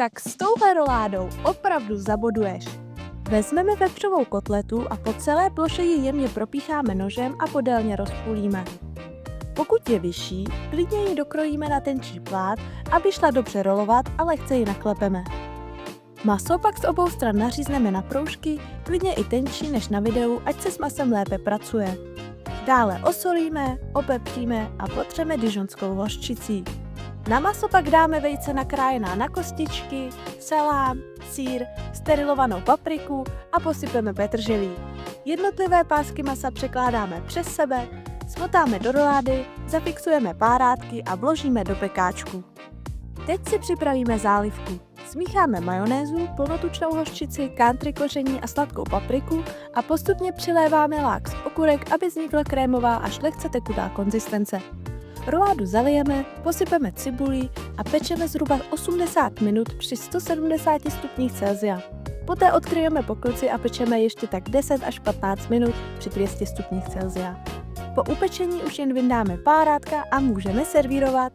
tak s touhle roládou opravdu zaboduješ. Vezmeme vepřovou kotletu a po celé ploše ji jemně propícháme nožem a podélně rozpůlíme. Pokud je vyšší, klidně ji dokrojíme na tenčí plát, aby šla dobře rolovat a lehce ji naklepeme. Maso pak z obou stran nařízneme na proužky, klidně i tenčí než na videu, ať se s masem lépe pracuje. Dále osolíme, opepříme a potřeme dijonskou hořčicí. Na maso pak dáme vejce nakrájená na kostičky, salám, sýr, sterilovanou papriku a posypeme petrželí. Jednotlivé pásky masa překládáme přes sebe, smotáme do rolády, zafixujeme párátky a vložíme do pekáčku. Teď si připravíme zálivku. Smícháme majonézu, plnotučnou hořčici, country koření a sladkou papriku a postupně přiléváme lák z okurek, aby vznikla krémová až lehce tekutá konzistence. Roládu zalijeme, posypeme cibulí a pečeme zhruba 80 minut při 170 stupních Celsia. Poté odkryjeme poklici a pečeme ještě tak 10 až 15 minut při 200 stupních Celsia. Po upečení už jen vyndáme párátka a můžeme servírovat.